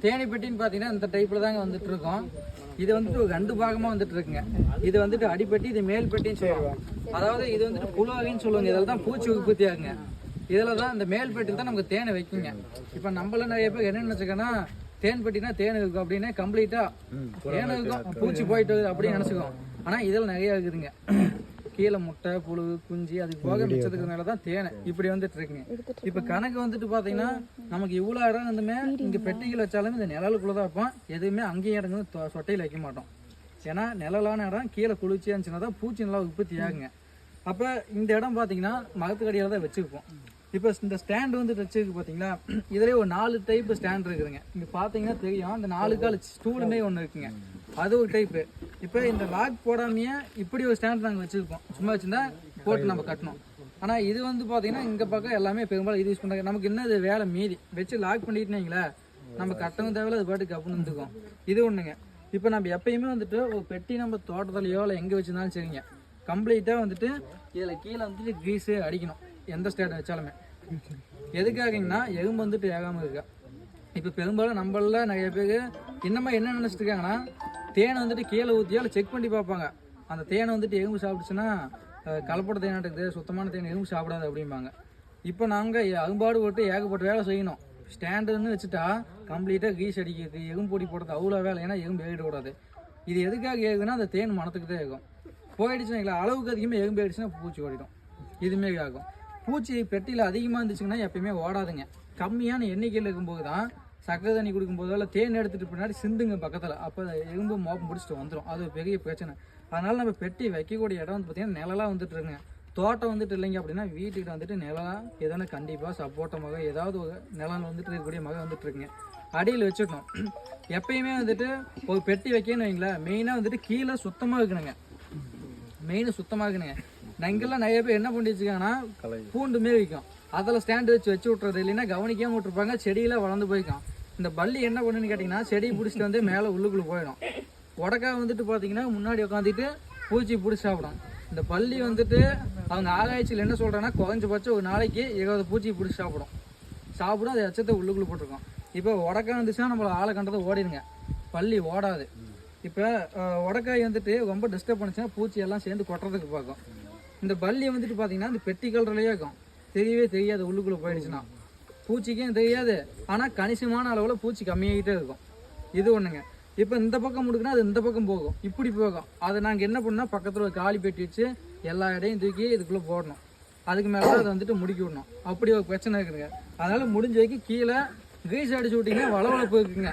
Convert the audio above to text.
தேனி பெட்டின்னு பார்த்தீங்கன்னா இந்த டைப்பில் தாங்க வந்துட்டு இருக்கோம். இது வந்துட்டு ஒரு 2 பாகமாக வந்துட்டு இருக்குங்க. இது வந்துட்டு அடிப்பெட்டி, இது மேல் பெட்டின்னு சொல்லுவாங்க. அதாவது இது வந்துட்டு புழு வகைன்னு சொல்லுவாங்க. இதில் தான் பூச்சி உற்பத்தி ஆகுங்க. இதில் தான் இந்த மேல் பெட்டியில் தான் நமக்கு தேனை வைக்குங்க. இப்போ நம்மள நிறைய பேர் என்ன நினச்சிக்கன்னா தேன் பெட்டினா தேன் இருக்கும் அப்படின்னு கம்ப்ளீட்டாக தேன் இருக்கும், பூச்சி போயிட்டு வருது அப்படின்னு நினச்சிக்கோம். ஆனால் இதில் நிறையா இருக்குதுங்க. கீழே முட்டை, புழு, குஞ்சு, அதுக்கு போக மிச்சத்துக்கு மேலே தான் தேனை இப்படி வந்துட்டு இருக்குங்க. இப்போ கணக்கு வந்துட்டு பார்த்தீங்கன்னா நமக்கு இவ்வளோ இடம் இருந்துமே இங்கே பெட்டிகள் வச்சாலுமே இந்த நிழலுக்குள்ளே தான் வைப்போம். எதுவுமே அங்கேயும் இடங்க சொட்டையில் வைக்க மாட்டோம். ஏன்னா நிழலான இடம் கீழே குளிர்ச்சியாக இருந்துச்சுன்னா தான் பூச்சி நல்லா உற்பத்தி ஆகுங்க. அப்போ இந்த இடம் பார்த்தீங்கன்னா மரத்துக்கடியில் தான் வச்சுருப்போம். இப்போ இந்த ஸ்டாண்டு வந்துட்டு வச்சுருக்கு பார்த்தீங்களா, இதிலே ஒரு 4 டைப்பு ஸ்டாண்ட் இருக்குதுங்க. இங்கே பார்த்தீங்கன்னா தெரியும், இந்த 4 கால் ஸ்டூலுமே ஒன்று இருக்குங்க, அது ஒரு டைப்பு. இப்போ இந்த லாக் போடாமையே இப்படி ஒரு ஸ்டாண்ட் நாங்கள் வச்சுருப்போம். சும்மா வச்சுருந்தா போட்டு நம்ம கட்டணும். ஆனால் இது வந்து பார்த்தீங்கன்னா இங்கே பக்கம் எல்லாமே பெரும்பாலும் இது யூஸ் பண்ணுறாங்க. நமக்கு இன்னும் இது வேலை மீதி வச்சு லாக் பண்ணிட்டுனீங்களா நம்ம கட்டவும் தேவையில்ல, அது பாட்டுக்கு அப்படின்னு இருந்துக்கும். இது ஒன்றுங்க. இப்போ நம்ம எப்பயுமே வந்துட்டு ஒரு பெட்டி நம்ம தோட்டத்துலையோ இல்லை எங்கே வச்சுருந்தாலும் சரிங்க, கம்ப்ளீட்டாக வந்துட்டு இதில் கீழே வந்துட்டு கிரீஸு அடிக்கணும் எந்த ஸ்டாண்ட் வச்சாலுமே. எதுக்காகங்கன்னா எறும்பு வந்துட்டு ஏகாமல் இருக்கா. இப்போ பெரும்பாலும் நம்மள நிறைய பேர் இன்னமா என்ன நினச்சிட்டு இருக்காங்கன்னா தேனை வந்துட்டு கீழே ஊற்றியால் செக் பண்ணி பார்ப்பாங்க. அந்த தேனை வந்துட்டு எறும்பு சாப்பிடுச்சுன்னா கலப்பட தேனாட்டுக்குது, சுத்தமான தேன் எறும்பு சாப்பிடாது அப்படிம்பாங்க. இப்போ நாங்கள் அரும்பாடு போட்டு ஏகப்பட்ட வேலை செய்யணும். ஸ்டாண்டுன்னு வச்சுட்டா கம்ப்ளீட்டாக கீஸ் அடிக்கிறது, எறும்பு பொடி போடுறது அவ்வளோ வேலை. ஏன்னா எறும்பு ஏறிடக்கூடாது. இது எதுக்காக ஏகுதுன்னா அந்த தேன் மனத்துக்கு தான் இருக்கும். போயிடுச்சுன்னா அளவுக்கு அதிகமாக எறும்பு ஆயிடுச்சுன்னா பூச்சி ஓடிடும். இதுமே ஆகும். பூச்சி பெட்டியில் அதிகமாக இருந்துச்சுங்கன்னா எப்பயுமே ஓடாதுங்க. கம்மியான எண்ணிக்கையில் இருக்கும்போது தான் சக்கரை தண்ணி கொடுக்கும்போதோ இல்லை தேன் எடுத்துகிட்டு பின்னாடி சிந்துங்க பக்கத்தில், அப்போ எறும்பு மோப்பம் பிடிச்சிட்டு வந்துடும். அது ஒரு பெரிய பிரச்சனை. அதனால் நம்ம பெட்டி வைக்கக்கூடிய இடம் வந்து பார்த்திங்கன்னா நிழலாக வந்துட்டு இருக்குங்க. தோட்டம் வந்துட்டு இல்லைங்க அப்படின்னா வீட்டுக்கிட்ட வந்துட்டு நிழலாக எதனா கண்டிப்பாக சப்போட்டா மகை ஏதாவது ஒரு நிலம் வந்துட்டு இருக்கக்கூடிய மகை வந்துட்டு இருக்குங்க. அடியில் வச்சுக்கணும். எப்பயுமே வந்துட்டு ஒரு பெட்டி வைக்கணும்னு வைங்களேன், மெயினாக வந்துட்டு கீழே சுத்தமாக இருக்கணுங்க. மெயின் சுத்தமாக இருக்கணுங்க. இங்கெல்லாம் நிறைய பேர் என்ன பண்ணி வச்சுக்காங்கன்னா பூண்டு மாரி வைக்கும், அதில் ஸ்டாண்டு வச்சு விட்றது, இல்லைன்னா கவனிக்காமல் விட்டுருப்பாங்க, செடியெல்லாம் வளர்ந்து போய்க்கும். இந்த பள்ளி என்ன பண்ணுன்னு கேட்டிங்கன்னா செடியை பிடிச்சிட்டு வந்து மேலே உள்ளுக்குள்ளே போயிடும். உடக்கா வந்துட்டு பார்த்தீங்கன்னா முன்னாடி உட்காந்துட்டு பூச்சி பிடிச்சி சாப்பிடும். இந்த பள்ளி வந்துட்டு அவங்க ஆராய்ச்சியில் என்ன சொல்கிறாங்கன்னா குறைஞ்சபட்சம் ஒரு நாளைக்கு 20 பூச்சி பிடிச்சி சாப்பிடும். அது எச்சத்தை உள்ளுக்குள்ளே போட்டிருக்கோம். இப்போ உடக்கா வந்துச்சுன்னா நம்மளை ஆளை கண்டதை ஓடிடுங்க, பள்ளி ஓடாது. இப்போ உடக்காய் வந்துட்டு ரொம்ப டிஸ்டர்ப் பண்ணிச்சுன்னா பூச்சி எல்லாம் சேர்ந்து கொட்டுறதுக்கு பார்க்கும். இந்த பள்ளி வந்துட்டு பார்த்தீங்கன்னா இந்த பெட்டி கலர்லேயே இருக்கும், தெரியவே தெரியாது உள்ளுக்குள்ளே போயிடுச்சுன்னா. பூச்சிக்கும் தெரியாது, ஆனால் கணிசமான அளவில் பூச்சி கம்மியாகிட்டே இருக்கும். இது ஒன்றுங்க. இப்போ இந்த பக்கம் முடுக்குன்னா அது இந்த பக்கம் போகும், இப்படி போகும். அதை நாங்கள் என்ன பண்ணால் பக்கத்தில் ஒரு காலி பெட்டி வச்சு எல்லா இடையும் தூக்கி இதுக்குள்ளே போடணும். அதுக்கு மேலே அதை வந்துட்டு முடுக்கி விடணும். அப்படி ஒரு பிரச்சனை இருக்குதுங்க. அதனால் முடிஞ்ச வரைக்கும் கீழே கிரீஸ் அடிச்சு விட்டிங்கன்னா வளவளப்பு இருக்குங்க.